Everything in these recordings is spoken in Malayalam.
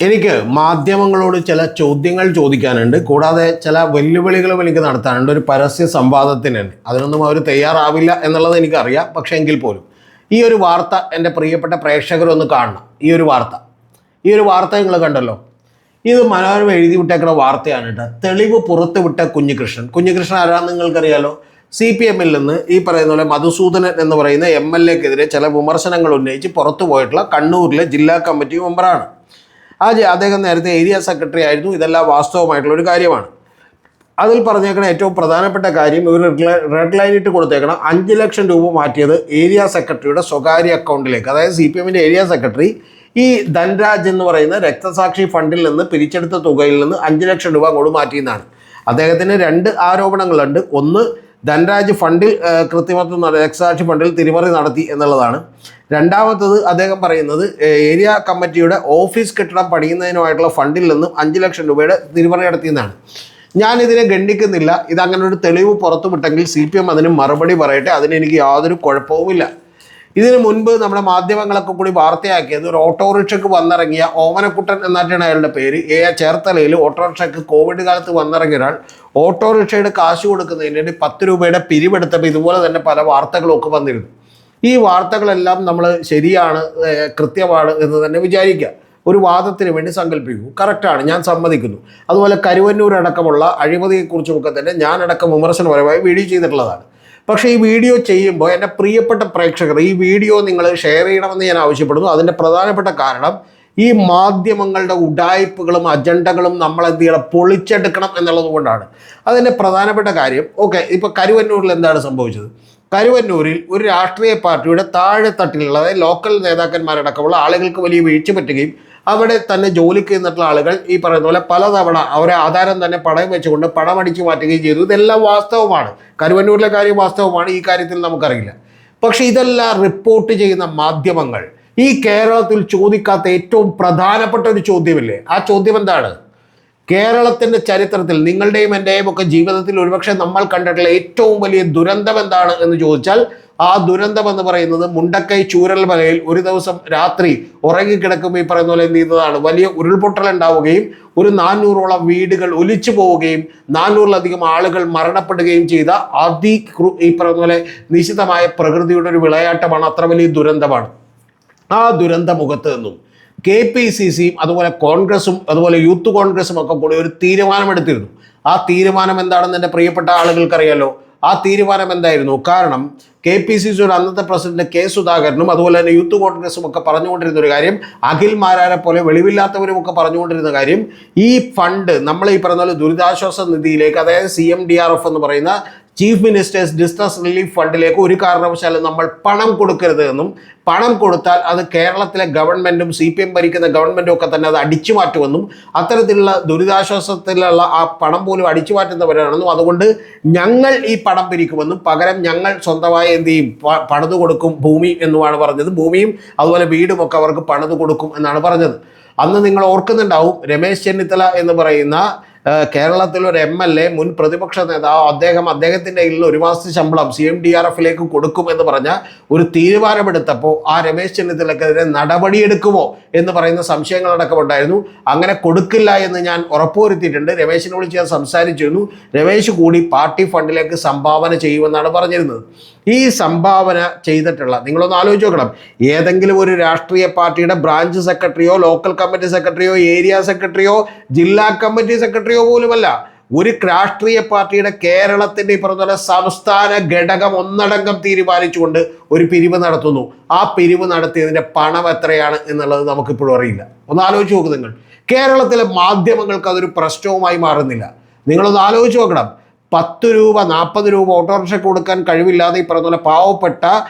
എനിക്ക് മാധ്യമങ്ങളോട് ചില ചോദ്യങ്ങൾ ചോദിക്കാനുണ്ട്, കൂടാതെ ചില വെല്ലുവിളികളും എനിക്ക് നടത്താനുണ്ട് ഒരു പരസ്യ സംവാദത്തിന് തന്നെ. അതിനൊന്നും അവർ തയ്യാറാവില്ല എന്നുള്ളത് എനിക്കറിയാം. പക്ഷേ എങ്കിൽ പോലും ഈ ഒരു വാർത്ത എൻ്റെ പ്രിയപ്പെട്ട പ്രേക്ഷകരൊന്ന് കാണണം. ഈ ഒരു വാർത്ത നിങ്ങൾ കണ്ടല്ലോ. ഇത് മനോരമ എഴുതി വിട്ടേക്കുന്ന വാർത്തയാണ് കേട്ടോ. തെളിവ് പുറത്തുവിട്ട കുഞ്ഞികൃഷ്ണൻ ആരാന്ന് നിങ്ങൾക്കറിയാലോ. CPM-ൽ നിന്ന് ഈ പറയുന്ന പോലെ മധുസൂദനൻ എന്ന് പറയുന്ന MLA-ക്കെതിരെ ചില വിമർശനങ്ങൾ ഉന്നയിച്ച് പുറത്തു പോയിട്ടുള്ള കണ്ണൂരിലെ ജില്ലാ കമ്മിറ്റി മെമ്പറാണ്. അദ്ദേഹം നേരത്തെ ഏരിയ സെക്രട്ടറി ആയിരുന്നു. ഇതെല്ലാം വാസ്തവമായിട്ടുള്ള ഒരു കാര്യമാണ്. അതിൽ പറഞ്ഞേക്കണ ഏറ്റവും പ്രധാനപ്പെട്ട കാര്യം, ഇവർ റെഡ് ലൈൻ ഇട്ട് കൊടുത്തേക്കണം 5 ലക്ഷം രൂപ മാറ്റിയത് ഏരിയ സെക്രട്ടറിയുടെ സ്വകാര്യ അക്കൗണ്ടിലേക്ക്. അതായത് CPM-ന്റെ ഏരിയ സെക്രട്ടറി ഈ ധൻരാജ് എന്ന് പറയുന്ന രക്തസാക്ഷി ഫണ്ടിൽ നിന്ന് പിരിച്ചെടുത്ത തുകയിൽ നിന്ന് 5 ലക്ഷം രൂപ അങ്ങോട്ട് മാറ്റിയെന്നാണ്. അദ്ദേഹത്തിന് 2 ആരോപണങ്ങളുണ്ട്. ഒന്ന്, ധൻരാജ് ഫണ്ടിൽ കൃത്രിമത്വം രക്തസാക്ഷി ഫണ്ടിൽ തിരിമറി നടത്തി എന്നുള്ളതാണ്. രണ്ടാമത്തത്, അദ്ദേഹം പറയുന്നത് ഏരിയ കമ്മിറ്റിയുടെ ഓഫീസ് കെട്ടിടം പണിയുന്നതിനുമായിട്ടുള്ള ഫണ്ടിൽ നിന്നും 5 ലക്ഷം രൂപയുടെ തിരിമറി നടത്തിയെന്നാണ്. ഞാനിതിനെ ഗണ്ഡിക്കുന്നില്ല. ഇതങ്ങനെ ഒരു തെളിവ് പുറത്തുവിട്ടെങ്കിൽ CPM അതിന് മറുപടി പറയട്ടെ. അതിനെനിക്ക് യാതൊരു കുഴപ്പവുമില്ല. ഇതിനു മുൻപ് നമ്മുടെ മാധ്യമങ്ങളൊക്കെ കൂടി വാർത്തയാക്കിയത് ഒരു ഓട്ടോറിക്ഷയ്ക്ക് വന്നിറങ്ങിയ ഓമനക്കുട്ടൻ എന്നാണ് അയാളുടെ പേര്. ചേർത്തലയിൽ ഓട്ടോറിക്ഷയ്ക്ക് കോവിഡ് കാലത്ത് വന്നിറങ്ങിയ ഒരാൾ ഓട്ടോറിക്ഷയുടെ കാശ് കൊടുക്കുന്നതിന് വേണ്ടി 10 രൂപയുടെ പിരിവെടുത്തപ്പോൾ ഇതുപോലെ തന്നെ പല വാർത്തകളൊക്കെ വന്നിരുന്നു. ഈ വാർത്തകളെല്ലാം നമ്മൾ ശരിയാണ്, കൃത്യമാണ് എന്ന് തന്നെ വിചാരിക്കുക. ഒരു വാദത്തിന് വേണ്ടി സങ്കല്പിക്കൂ. കറക്റ്റാണ്, ഞാൻ സമ്മതിക്കുന്നു. അതുപോലെ കരുവന്നൂർ അടക്കമുള്ള അഴിമതിയെക്കുറിച്ചുമൊക്കെ തന്നെ ഞാനടക്കം വിമർശനപരമായി വീഡിയോ ചെയ്തിട്ടുള്ളതാണ്. പക്ഷേ ഈ വീഡിയോ ചെയ്യുമ്പോൾ എൻ്റെ പ്രിയപ്പെട്ട പ്രേക്ഷകർ ഈ വീഡിയോ നിങ്ങൾ ഷെയർ ചെയ്യണമെന്ന് ഞാൻ ആവശ്യപ്പെടുന്നു. അതിൻ്റെ പ്രധാനപ്പെട്ട കാരണം, ഈ മാധ്യമങ്ങളുടെ ഉഡായിപ്പുകളും അജണ്ടകളും നമ്മൾ എന്ത് ചെയ്യണം, പൊളിച്ചെടുക്കണം എന്നുള്ളത് കൊണ്ടാണ്. അതിൻ്റെ പ്രധാനപ്പെട്ട കാര്യം, ഓക്കെ, ഇപ്പോൾ കരുവന്നൂരിൽ എന്താണ് സംഭവിച്ചത്? കരുവന്നൂരിൽ ഒരു രാഷ്ട്രീയ പാർട്ടിയുടെ താഴെത്തട്ടിലുള്ള, അതായത് ലോക്കൽ നേതാക്കന്മാരടക്കമുള്ള ആളുകൾക്ക് വലിയ വീഴ്ച പറ്റുകയും അവിടെ തന്നെ ജോലിക്ക് നിന്നിട്ടുള്ള ആളുകൾ ഈ പറയുന്ന പോലെ പലതവണ അവരെ ആധാരം തന്നെ പണയം വെച്ചുകൊണ്ട് പണം അടിച്ചു മാറ്റുകയും ചെയ്തു. ഇതെല്ലാം വാസ്തവമാണ്. കരുവന്നൂരിലെ കാര്യം വാസ്തവമാണ്. ഈ കാര്യത്തിൽ നമുക്കറിയില്ല. പക്ഷേ ഇതെല്ലാം റിപ്പോർട്ട് ചെയ്യുന്ന മാധ്യമങ്ങൾ ഈ കേരളത്തിൽ ചോദിക്കാത്ത ഏറ്റവും പ്രധാനപ്പെട്ട ഒരു ചോദ്യമില്ലേ? ആ ചോദ്യം എന്താണ്? കേരളത്തിൻ്റെ ചരിത്രത്തിൽ നിങ്ങളുടെയും എൻ്റെയും ഒക്കെ ജീവിതത്തിൽ ഒരുപക്ഷെ നമ്മൾ കണ്ടിട്ടുള്ള ഏറ്റവും വലിയ ദുരന്തം എന്താണ് എന്ന് ചോദിച്ചാൽ, ആ ദുരന്തം എന്ന് പറയുന്നത് മുണ്ടക്കൈ ചൂരൽമലയിൽ ഒരു ദിവസം രാത്രി ഉറങ്ങിക്കിടക്കുമ്പോൾ ഈ പറയുന്ന പോലെ എന്ത് ചെയ്യുന്നതാണ്, വലിയ ഉരുൾപൊട്ടൽ ഉണ്ടാവുകയും ഒരു 400ഓളം വീടുകൾ ഒലിച്ചു പോവുകയും 400-ലധികം ആളുകൾ മരണപ്പെടുകയും ചെയ്ത ഈ പറയുന്ന പോലെ നിശിതമായ പ്രകൃതിയുടെ ഒരു വിളയാട്ടമാണ്. അത്ര വലിയ ദുരന്തമാണ്. ആ ദുരന്ത മുഖത്ത് നിന്നും KPCCയും അതുപോലെ കോൺഗ്രസും അതുപോലെ യൂത്ത് കോൺഗ്രസും ഒക്കെ കൂടി ഒരു തീരുമാനമെടുത്തിരുന്നു. ആ തീരുമാനം എന്താണെന്ന് എൻ്റെ പ്രിയപ്പെട്ട ആളുകൾക്കറിയാലോ. ആ തീരുമാനം എന്തായിരുന്നു? കാരണം KPCCയുടെ അന്നത്തെ പ്രസിഡന്റ് K സുധാകരനും അതുപോലെ തന്നെ യൂത്ത് കോൺഗ്രസും ഒക്കെ പറഞ്ഞുകൊണ്ടിരുന്ന ഒരു കാര്യം, അഖിൽ മാരാരെ പോലെ വെളിവില്ലാത്തവരും ഒക്കെ പറഞ്ഞുകൊണ്ടിരുന്ന കാര്യം, ഈ ഫണ്ട് നമ്മൾ ഈ പറഞ്ഞ പോലെ ദുരിതാശ്വാസ നിധിയിലേക്ക്, അതായത് CMDRF എന്ന് പറയുന്ന ചീഫ് മിനിസ്റ്റേഴ്സ് ഡിസ്ട്രസ് റിലീഫ് ഫണ്ടിലേക്ക് ഒരു കാരണവശാലും നമ്മൾ പണം കൊടുക്കരുത് എന്നും, പണം കൊടുത്താൽ അത് കേരളത്തിലെ ഗവൺമെൻറ്റും CPM ഭരിക്കുന്ന ഗവൺമെൻറ്റും ഒക്കെ തന്നെ അത് അടിച്ചു മാറ്റുമെന്നും, അത്തരത്തിലുള്ള ദുരിതാശ്വാസത്തിലുള്ള ആ പണം പോലും അടിച്ചു മാറ്റുന്നവരാണെന്നും, അതുകൊണ്ട് ഞങ്ങൾ ഈ പണം പിരിക്കുമെന്നും പകരം ഞങ്ങൾ സ്വന്തമായി എന്ത് ചെയ്യും, പണിത് കൊടുക്കും ഭൂമി എന്നുമാണ് പറഞ്ഞത്. ഭൂമിയും അതുപോലെ വീടും ഒക്കെ അവർക്ക് പണിത് കൊടുക്കും എന്നാണ് പറഞ്ഞത്. അന്ന് നിങ്ങൾ ഓർക്കുന്നുണ്ടാവും, രമേശ് ചെന്നിത്തല എന്ന് പറയുന്ന കേരളത്തിലൊരു MLA, മുൻ പ്രതിപക്ഷ നേതാവ്, അദ്ദേഹത്തിൻ്റെ കയ്യിൽ 1 മാസത്തെ ശമ്പളം CMDRF-ലേക്ക് കൊടുക്കും എന്ന് പറഞ്ഞ ഒരു തീരുമാനമെടുത്തപ്പോൾ ആ രമേശ് ചെന്നിത്തലക്കെതിരെ നടപടിയെടുക്കുമോ എന്ന് പറയുന്ന സംശയങ്ങളടക്കം ഉണ്ടായിരുന്നു. അങ്ങനെ കൊടുക്കില്ല എന്ന് ഞാൻ ഉറപ്പുവരുത്തിയിട്ടുണ്ട്. രമേശിനെ വിളിച്ച് ഞാൻ സംസാരിച്ചിരുന്നു. രമേശ് കൂടി പാർട്ടി ഫണ്ടിലേക്ക് സംഭാവന ചെയ്യുമെന്നാണ് പറഞ്ഞിരുന്നത്. ഈ സംഭാവന ചെയ്തിട്ടുള്ള, നിങ്ങളൊന്ന് ആലോചിച്ച് നോക്കണം, ഏതെങ്കിലും ഒരു രാഷ്ട്രീയ പാർട്ടിയുടെ ബ്രാഞ്ച് സെക്രട്ടറിയോ ലോക്കൽ കമ്മിറ്റി സെക്രട്ടറിയോ ഏരിയ സെക്രട്ടറിയോ ജില്ലാ കമ്മിറ്റി സെക്രട്ടറിയോ പോലുമല്ല, ഒരു രാഷ്ട്രീയ പാർട്ടിയുടെ കേരളത്തിൻ്റെ ഈ പറഞ്ഞ സംസ്ഥാന ഘടകം ഒന്നടങ്കം തീരുമാനിച്ചുകൊണ്ട് ഒരു പിരിവ് നടത്തുന്നു. ആ പിരിവ് നടത്തിയതിൻ്റെ പണം എത്രയാണ് എന്നുള്ളത് നമുക്കിപ്പോഴും അറിയില്ല. ഒന്ന് ആലോചിച്ച് നോക്ക് നിങ്ങൾ. കേരളത്തിലെ മാധ്യമങ്ങൾക്ക് അതൊരു പ്രശ്നവുമായി മാറുന്നില്ല. നിങ്ങളൊന്ന് ആലോചിച്ച് നോക്കണം. 10 രൂപ 40 രൂപ ഓട്ടോറിക്ഷ കൊടുക്കാൻ കഴിവില്ലാതെ ഈ പറഞ്ഞ പോലെ പാവപ്പെട്ട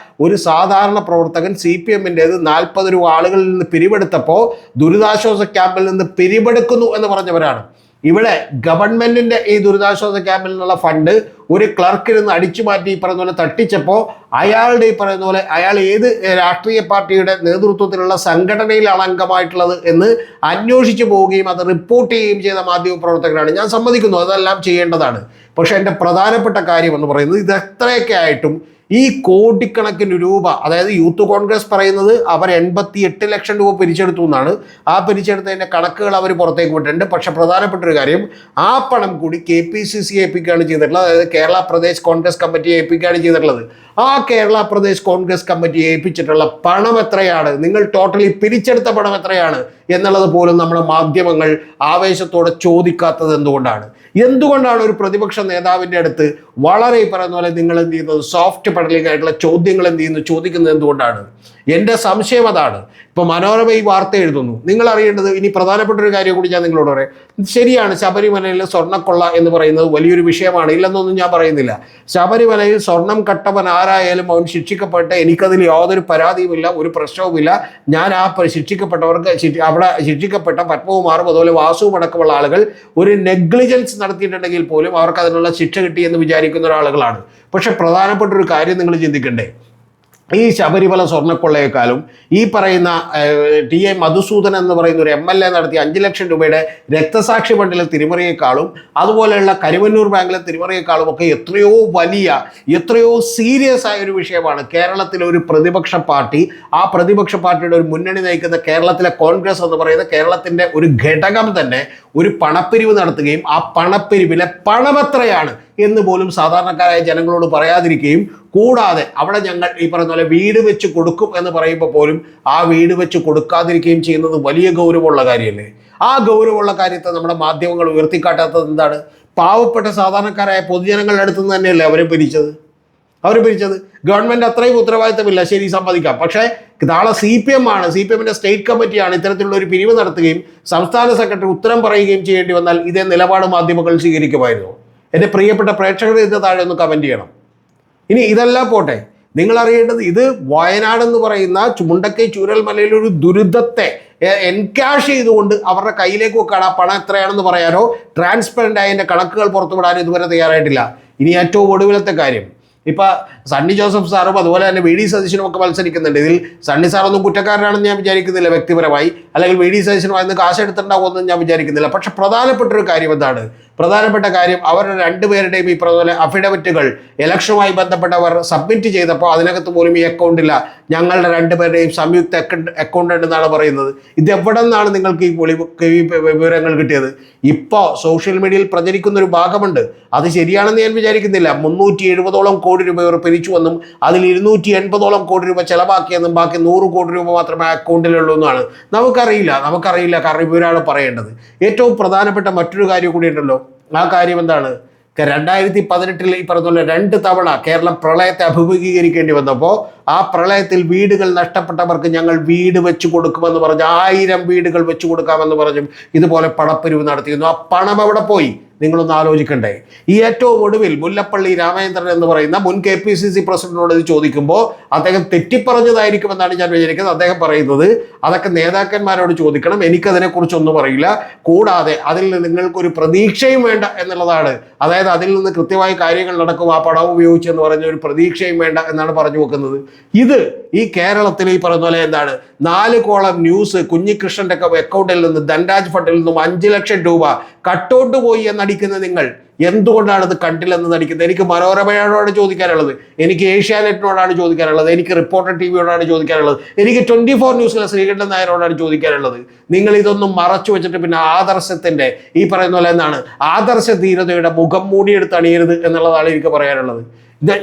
ഒരു സാധാരണ പ്രവർത്തകൻ CPM-ൻ്റേത് 40 രൂപ ആളുകളിൽ നിന്ന് പിരിവെടുത്തപ്പോൾ ദുരിതാശ്വാസ ക്യാമ്പിൽ നിന്ന് പിരിവെടുക്കുന്നു എന്ന് പറഞ്ഞവരാണ്. ഇവിടെ ഗവൺമെൻറ്റിൻ്റെ ഈ ദുരിതാശ്വാസ ക്യാമ്പിൽ നിന്നുള്ള ഫണ്ട് ഒരു ക്ലർക്കിൽ നിന്ന് അടിച്ചു മാറ്റി ഈ പറയുന്ന പോലെ തട്ടിച്ചപ്പോൾ അയാളുടെ ഈ പറയുന്ന പോലെ അയാൾ ഏത് രാഷ്ട്രീയ പാർട്ടിയുടെ നേതൃത്വത്തിലുള്ള സംഘടനയിലാണ് അംഗമായിട്ടുള്ളത് എന്ന് അന്വേഷിച്ചു പോവുകയും അത് റിപ്പോർട്ട് ചെയ്യുകയും ചെയ്ത മാധ്യമപ്രവർത്തകരാണ്. ഞാൻ സമ്മതിക്കുന്നു, അതെല്ലാം ചെയ്യേണ്ടതാണ്. പക്ഷേ എൻ്റെ പ്രധാനപ്പെട്ട കാര്യം എന്ന് പറയുന്നത്, ഇത് എത്രയൊക്കെ ആയിട്ടും ഈ കോടിക്കണക്കിന് രൂപ, അതായത് യൂത്ത് കോൺഗ്രസ് പറയുന്നത് അവർ 88 ലക്ഷം രൂപ പിരിച്ചെടുത്തു എന്നാണ്. ആ പിരിച്ചെടുത്തതിൻ്റെ കണക്കുകൾ അവർ പുറത്തേക്ക് വിട്ടിട്ടുണ്ട്. പക്ഷെ പ്രധാനപ്പെട്ട ഒരു കാര്യം, ആ പണം കൂടി KPCC ഏൽപ്പിക്കുകയാണ് ചെയ്തിട്ടുള്ളത്. അതായത് കേരള പ്രദേശ് കോൺഗ്രസ് കമ്മിറ്റിയെ ഏൽപ്പിക്കുകയാണ് ചെയ്തിട്ടുള്ളത്. ആ കേരള പ്രദേശ് കോൺഗ്രസ് കമ്മിറ്റി ഏൽപ്പിച്ചിട്ടുള്ള പണം എത്രയാണ്, നിങ്ങൾ ടോട്ടലി പിരിച്ചെടുത്ത പണം എത്രയാണ് എന്നുള്ളത് പോലും നമ്മുടെ മാധ്യമങ്ങൾ ആവേശത്തോടെ ചോദിക്കാത്തത് എന്തുകൊണ്ടാണ് ഒരു പ്രതിപക്ഷ നേതാവിൻ്റെ അടുത്ത് വളരെ പറയുന്ന പോലെ നിങ്ങൾ എന്ത് ചെയ്യുന്നത്, സോഫ്റ്റ് പെഡലിംഗ് ആയിട്ടുള്ള ചോദ്യങ്ങൾ ചോദിക്കുന്നത് എന്തുകൊണ്ടാണ്? എൻ്റെ സംശയം അതാണ്. ഇപ്പോൾ മനോരമ ഈ വാർത്ത എഴുതുന്നു. നിങ്ങൾ അറിയേണ്ടത് ഇനി പ്രധാനപ്പെട്ട ഒരു കാര്യം കൂടി ഞാൻ നിങ്ങളോട് പറയാം. ശരിയാണ്, ശബരിമലയിൽ സ്വർണ്ണക്കൊള്ള എന്ന് പറയുന്നത് വലിയൊരു വിഷയമാണ്, ഇല്ലെന്നൊന്നും ഞാൻ പറയുന്നില്ല. ശബരിമലയിൽ സ്വർണം കട്ടവൻ ആരായാലും അവൻ ശിക്ഷിക്കപ്പെട്ട് എനിക്കതിൽ യാതൊരു പരാതിയുമില്ല, ഒരു പ്രശ്നവുമില്ല. ഞാൻ ആ ശിക്ഷിക്കപ്പെട്ടവർക്ക് അവിടെ ശിക്ഷിക്കപ്പെട്ട പത്മകുമാറും അതുപോലെ വാസുവും അടക്കമുള്ള ആളുകൾ ഒരു നെഗ്ലിജൻസ് നടത്തിയിട്ടുണ്ടെങ്കിൽ പോലും അവർക്ക് അതിനുള്ള ശിക്ഷ കിട്ടിയെന്ന് വിചാരിക്കുന്ന ഒരാളുകളാണ്. പക്ഷെ പ്രധാനപ്പെട്ട ഒരു കാര്യം നിങ്ങൾ ചിന്തിക്കണ്ടേ, ഈ ശബരിമല സ്വർണ്ണക്കൊള്ളയെക്കാളും ഈ പറയുന്ന TA മധുസൂദനൻ എന്ന് പറയുന്ന ഒരു MLA നടത്തിയ 5 ലക്ഷം രൂപയുടെ രക്തസാക്ഷി ഫണ്ടിലെ തിരിമറിയേക്കാളും അതുപോലെയുള്ള കരുവന്നൂർ ബാങ്കിലെ തിരിമറിയേക്കാളും ഒക്കെ എത്രയോ വലിയ, എത്രയോ സീരിയസ് ആയ ഒരു വിഷയമാണ് കേരളത്തിലെ ഒരു പ്രതിപക്ഷ പാർട്ടി, ആ പ്രതിപക്ഷ പാർട്ടിയുടെ ഒരു മുന്നണി നയിക്കുന്ന കേരളത്തിലെ കോൺഗ്രസ് എന്ന് പറയുന്ന കേരളത്തിൻ്റെ ഒരു ഘടകം തന്നെ ഒരു പണപ്പിരിവ് നടത്തുകയും ആ പണപ്പിരിവിലെ പണമെത്രയാണ് എന്ന് പോലും സാധാരണക്കാരായ ജനങ്ങളോട് പറയാതിരിക്കുകയും, കൂടാതെ അവിടെ ഞങ്ങൾ ഈ പറയുന്ന പോലെ വീട് വെച്ച് കൊടുക്കും എന്ന് പറയുമ്പോൾ പോലും ആ വീട് വെച്ച് കൊടുക്കാതിരിക്കുകയും ചെയ്യുന്നത് വലിയ ഗൗരവമുള്ള കാര്യമല്ലേ? ആ ഗൗരവമുള്ള കാര്യത്തെ നമ്മുടെ മാധ്യമങ്ങൾ ഉയർത്തിക്കാട്ടാത്തത് എന്താണ്? പാവപ്പെട്ട സാധാരണക്കാരായ പൊതുജനങ്ങളുടെ അടുത്ത് നിന്ന് തന്നെയല്ലേ അവർ പിരിച്ചത്. ഗവൺമെൻറ് അത്രയും ഉത്തരവാദിത്തമില്ല, ശരി, സമ്മതിക്കാം. പക്ഷേ നാളെ CPM ആണ്, CPMൻ്റെ സ്റ്റേറ്റ് കമ്മിറ്റിയാണ് ഇത്തരത്തിലുള്ള ഒരു പിരിവ് നടത്തുകയും സംസ്ഥാന സെക്രട്ടറി ഉത്തരം പറയുകയും ചെയ്യേണ്ടി വന്നാൽ ഇതേ നിലപാട് മാധ്യമങ്ങൾ സ്വീകരിക്കുമായിരുന്നു. എൻ്റെ പ്രിയപ്പെട്ട പ്രേക്ഷകർ ഇതിൻ്റെ താഴെ ഒന്ന് കമൻറ്റ് ചെയ്യണം. ഇനി ഇതെല്ലാം പോട്ടെ, നിങ്ങൾ അറിയേണ്ടത് ഇത് വയനാട് എന്ന് പറയുന്ന മുണ്ടക്കൈ ചൂരൽമലയിലൊരു ദുരിതത്തെ എൻകാഷ് ചെയ്തുകൊണ്ട് അവരുടെ കയ്യിലേക്ക് വെക്കാൻ ആ പണം എത്രയാണെന്ന് പറയാനോ ട്രാൻസ്പെറൻ്റ് ആയ അതിൻ്റെ കണക്കുകൾ പുറത്തുവിടാനോ ഇതുവരെ തയ്യാറായിട്ടില്ല. ഇനി ഏറ്റവും ഒടുവിലത്തെ കാര്യം, ഇപ്പോൾ സണ്ണി ജോസഫ് സാറും അതുപോലെ തന്നെ VD സതീശനും ഒക്കെ മത്സരിക്കുന്നുണ്ട്. ഇതിൽ സണ്ണി സാറൊന്നും കുറ്റക്കാരനാണെന്ന് ഞാൻ വിചാരിക്കുന്നില്ല വ്യക്തിപരമായി, അല്ലെങ്കിൽ VD സതീശനുമായി കാശ് എടുത്തിട്ടുണ്ടാകുമെന്ന് ഞാൻ വിചാരിക്കുന്നില്ല. പക്ഷെ പ്രധാനപ്പെട്ട ഒരു കാര്യം എന്താണ്? പ്രധാനപ്പെട്ട കാര്യം, അവരുടെ രണ്ടുപേരുടെയും ഈ പറഞ്ഞ അഫിഡവിറ്റുകൾ ഇലക്ഷനുമായി ബന്ധപ്പെട്ടവർ സബ്മിറ്റ് ചെയ്തപ്പോൾ അതിനകത്ത് പോലും ഈ അക്കൗണ്ടില്ല. ഞങ്ങളുടെ രണ്ടുപേരുടെയും സംയുക്ത അക്കൗണ്ട് ഉണ്ടെന്നാണ് പറയുന്നത്. ഇത് എവിടെ നിന്നാണ് നിങ്ങൾക്ക് ഈ വിവരങ്ങൾ കിട്ടിയത്? ഇപ്പോൾ സോഷ്യൽ മീഡിയയിൽ പ്രചരിക്കുന്ന ഒരു ഭാഗമുണ്ട്, അത് ശരിയാണെന്ന് ഞാൻ വിചാരിക്കുന്നില്ല. 370ഓളം കോടി രൂപ ഇവർ പിരിച്ചുവെന്നും അതിൽ 280ഓളം കോടി രൂപ ചെലവാക്കിയെന്നും ബാക്കി 100 കോടി രൂപ മാത്രമേ അക്കൗണ്ടിലുള്ളൂ എന്നാണ്. നമുക്കറിയില്ല, കാരണം ഇവരാണ് പറയേണ്ടത്. ഏറ്റവും പ്രധാനപ്പെട്ട മറ്റൊരു കാര്യം കൂടി ഉണ്ടല്ലോ. ആ കാര്യം എന്താണ്? 2018 ഈ പറഞ്ഞ പോലെ 2 തവണ കേരളം പ്രളയത്തെ അഭിമുഖീകരിക്കേണ്ടി വന്നപ്പോൾ ആ പ്രളയത്തിൽ വീടുകൾ നഷ്ടപ്പെട്ടവർക്ക് ഞങ്ങൾ വീട് വെച്ച് കൊടുക്കുമെന്ന് പറഞ്ഞു, 1000 വീടുകൾ വെച്ച് കൊടുക്കാമെന്ന് പറഞ്ഞും ഇതുപോലെ പണപ്പിരിവ് നടത്തിയിരുന്നു. ആ പണം എവിടെ പോയി? നിങ്ങളൊന്ന് ആലോചിക്കണ്ടേ? ഈ ഏറ്റവും ഒടുവിൽ മുല്ലപ്പള്ളി രാമചന്ദ്രൻ എന്ന് പറയുന്ന മുൻ KPCC പ്രസിഡന്റിനോട് ഇത് ചോദിക്കുമ്പോൾ അദ്ദേഹം തെറ്റിപ്പറഞ്ഞതായിരിക്കുമെന്നാണ് ഞാൻ വിചാരിക്കുന്നത്. അദ്ദേഹം പറയുന്നത് അതൊക്കെ നേതാക്കന്മാരോട് ചോദിക്കണം, എനിക്കതിനെക്കുറിച്ചൊന്നും അറിയില്ല, കൂടാതെ അതിൽ നിങ്ങൾക്കൊരു പ്രതീക്ഷയും വേണ്ട എന്നുള്ളതാണ്. അതായത് അതിൽ നിന്ന് കൃത്യമായി കാര്യങ്ങൾ നടക്കും, ആ പണം ഉപയോഗിച്ചെന്ന് പറഞ്ഞ ഒരു പ്രതീക്ഷയും വേണ്ട എന്നാണ് പറഞ്ഞു വെക്കുന്നത്. ഇത് ഈ കേരളത്തിൽ ഈ പറയുന്ന പോലെ എന്താണ്, 4 കോളം ന്യൂസ് കുഞ്ഞികൃഷ്ണൻ്റെ ഒക്കെ അക്കൗണ്ടിൽ നിന്ന് ധൻരാജ് ഫണ്ടിൽ നിന്നും 5 ലക്ഷം രൂപ കട്ടൗട്ട് പോയി എന്നടിക്കുന്ന നിങ്ങൾ എന്തുകൊണ്ടാണ് ഇത് കണ്ടില്ലെന്ന് നടിക്കുന്നത്? എനിക്ക് മനോരമയോടാണ് ചോദിക്കാനുള്ളത്, എനിക്ക് ഏഷ്യാനെറ്റിനോടാണ് ചോദിക്കാനുള്ളത്, എനിക്ക് റിപ്പോർട്ടർ TVയോടാണ് ചോദിക്കാനുള്ളത്, എനിക്ക് 24 ന്യൂസിലെ ശ്രീകണ്ഠൻ നായരോടാണ് ചോദിക്കാനുള്ളത്. നിങ്ങൾ ഇതൊന്നും മറച്ചു വെച്ചിട്ട് പിന്നെ ആദർശത്തിൻ്റെ ഈ പറയുന്ന പോലെ എന്താണ്, ആദർശ ധീരതയുടെ മുഖം മൂടിയെടുത്ത് അണിയരുത് എന്നുള്ളതാണ് എനിക്ക് പറയാനുള്ളത്.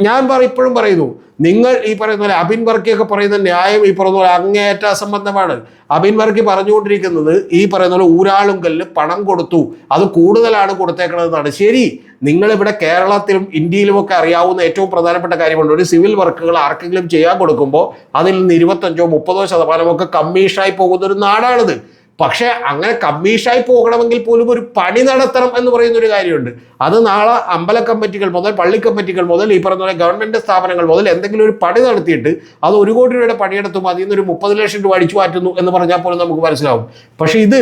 ഞാൻ ഇപ്പോഴും പറയുന്നു, നിങ്ങൾ ഈ പറയുന്ന പോലെ അബിൻ വർക്കിയൊക്കെ പറയുന്ന ന്യായം ഈ പറയുന്ന പോലെ അങ്ങേയറ്റ അസംബന്ധമാണ്. അബിൻ വർക്കി പറഞ്ഞുകൊണ്ടിരിക്കുന്നത് ഈ പറയുന്ന പോലെ ഊരാളുങ്കലിന് പണം കൊടുത്തു, അത് കൂടുതലാണ് കൊടുത്തേക്കണമെന്നാണ്. ശരി, നിങ്ങളിവിടെ കേരളത്തിലും ഇന്ത്യയിലുമൊക്കെ അറിയാവുന്ന ഏറ്റവും പ്രധാനപ്പെട്ട കാര്യമുണ്ട്, ഒരു സിവിൽ വർക്കുകൾ ആർക്കെങ്കിലും ചെയ്യാൻ കൊടുക്കുമ്പോൾ അതിൽ നിന്ന് 25-30% കമ്മീഷനായി പോകുന്ന ഒരു നാടാണിത്. പക്ഷേ അങ്ങനെ കമ്മീഷനായി പോകണമെങ്കിൽ പോലും ഒരു പണി നടത്തണം എന്ന് പറയുന്ന ഒരു കാര്യമുണ്ട്. അത് നാളെ അമ്പല കമ്മിറ്റികൾ മുതൽ പള്ളി കമ്മിറ്റികൾ മുതൽ ഈ പറഞ്ഞ പോലെ ഗവൺമെൻറ് സ്ഥാപനങ്ങൾ മുതൽ എന്തെങ്കിലും ഒരു പണി നടത്തിയിട്ട് അത് 1 കോടി രൂപയുടെ പണിയെടുത്തും അതിൽ നിന്ന് ഒരു 30 ലക്ഷം രൂപ അടിച്ചു മാറ്റുന്നു എന്ന് പറഞ്ഞാൽ പോലും നമുക്ക് മനസ്സിലാവും. പക്ഷേ ഇത്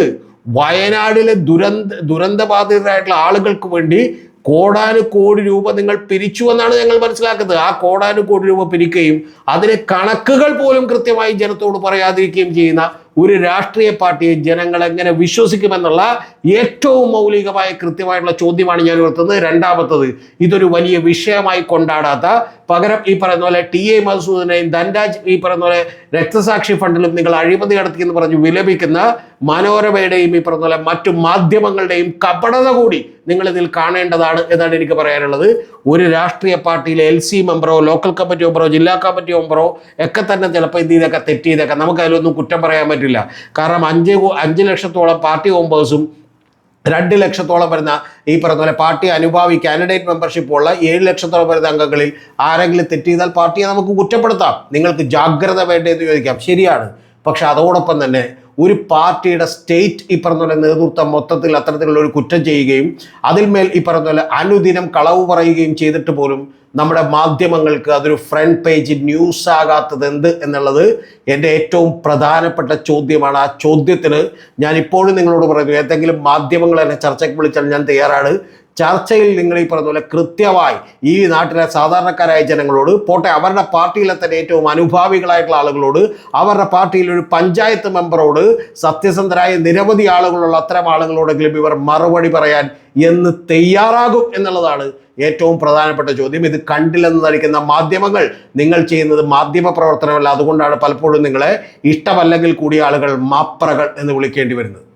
വയനാടിലെ ദുരന്തബാധിതരായിട്ടുള്ള ആളുകൾക്ക് വേണ്ടി കോടാനുകോടി രൂപ നിങ്ങൾ പിരിച്ചു എന്നാണ് ഞങ്ങൾ മനസ്സിലാക്കുന്നത്. ആ കോടാനുകോടി രൂപ പിരിക്കുകയും അതിന് കണക്കുകൾ പോലും കൃത്യമായി ജനത്തോട് പറയാതിരിക്കുകയും ചെയ്യുന്ന ഒരു രാഷ്ട്രീയ പാർട്ടിയെ ജനങ്ങൾ എങ്ങനെ വിശ്വസിക്കുമെന്നുള്ള ഏറ്റവും മൗലികമായ കൃത്യമായിട്ടുള്ള ചോദ്യമാണ് ഞാൻ ഉയർത്തുന്നത്. രണ്ടാമത്തത്, ഇതൊരു വലിയ വിഷയമായി കൊണ്ടാടാത്ത പകരം ഈ പറയുന്ന പോലെ TA മധുസൂദനെയും ധൻരാജ് ഈ പറയുന്ന പോലെ രക്തസാക്ഷി ഫണ്ടിലും നിങ്ങൾ അഴിമതി നടത്തിയെന്ന് പറഞ്ഞ് വിലപിക്കുന്ന മനോരമയുടെയും ഈ പറഞ്ഞ പോലെ മറ്റു മാധ്യമങ്ങളുടെയും കപടത കൂടി നിങ്ങൾ ഇതിൽ കാണേണ്ടതാണ് എന്നാണ് എനിക്ക് പറയാനുള്ളത്. ഒരു രാഷ്ട്രീയ പാർട്ടിയിലെ LC മെമ്പറോ ലോക്കൽ കമ്മിറ്റി മെമ്പറോ ജില്ലാ കമ്മിറ്റി മെമ്പറോ ഒക്കെ തന്നെ ചിലപ്പോൾ ഇതിലൊക്കെ തെറ്റിയതൊക്കെ നമുക്ക് അതിലൊന്നും കുറ്റം പറയാൻ പറ്റില്ല. കാരണം 5 ലക്ഷത്തോളം പാർട്ടി മെമ്പേഴ്സും 2 ലക്ഷത്തോളം വരുന്ന ഈ പറഞ്ഞ പോലെ പാർട്ടി അനുഭാവി കാൻഡിഡേറ്റ് മെമ്പർഷിപ്പ് ഉള്ള 7 ലക്ഷത്തോളം വരുന്ന അംഗങ്ങളിൽ ആരെങ്കിലും തെറ്റ് ചെയ്താൽ പാർട്ടിയെ നമുക്ക് കുറ്റപ്പെടുത്താം. നിങ്ങൾക്ക് ജാഗ്രത വേണ്ടതെന്ന് ചോദിക്കാം, ശരിയാണ്. പക്ഷെ അതോടൊപ്പം തന്നെ ഒരു പാർട്ടിയുടെ സ്റ്റേറ്റ് ഈ പറഞ്ഞ പോലെ നേതൃത്വം മൊത്തത്തിൽ അത്തരത്തിലുള്ള ഒരു കുറ്റം ചെയ്യുകയും അതിന്മേൽ ഈ പറഞ്ഞ പോലെ അനുദിനം കളവ് പറയുകയും ചെയ്തിട്ട് പോലും നമ്മുടെ മാധ്യമങ്ങൾക്ക് അതൊരു ഫ്രണ്ട് പേജ് ന്യൂസ് ആകാത്തത് എന്ത് എന്നുള്ളത് എൻ്റെ ഏറ്റവും പ്രധാനപ്പെട്ട ചോദ്യമാണ്. ആ ചോദ്യത്തിന് ഞാൻ ഇപ്പോഴും നിങ്ങളോട് പറയുന്നു, ഏതെങ്കിലും മാധ്യമങ്ങൾ എന്നെ ചർച്ചയ്ക്ക് വിളിച്ചാൽ ഞാൻ തയ്യാറാണ്. ചർച്ചയിൽ നിങ്ങൾ ഈ പറഞ്ഞ പോലെ കൃത്യമായി ഈ നാട്ടിലെ സാധാരണക്കാരായ ജനങ്ങളോട് പോട്ടെ, അവരുടെ പാർട്ടിയിലെ തന്നെ ഏറ്റവും അനുഭാവികളായിട്ടുള്ള ആളുകളോട്, അവരുടെ പാർട്ടിയിൽ ഒരു പഞ്ചായത്ത് മെമ്പറോട്, സത്യസന്ധരായ നിരവധി ആളുകളുള്ള അത്തരം ആളുകളോടെങ്കിലും ഇവർ മറുപടി പറയാൻ എന്ന് തയ്യാറാകും എന്നുള്ളതാണ് ഏറ്റവും പ്രധാനപ്പെട്ട ചോദ്യം. ഇത് കണ്ടില്ലെന്ന് നടിക്കുന്ന മാധ്യമങ്ങൾ, നിങ്ങൾ ചെയ്യുന്നത് മാധ്യമ പ്രവർത്തനമല്ല. അതുകൊണ്ടാണ് പലപ്പോഴും നിങ്ങളെ ഇഷ്ടമല്ലെങ്കിൽ കൂടി ആളുകൾ മാപ്രകൾ എന്ന് വിളിക്കേണ്ടി വരുന്നത്.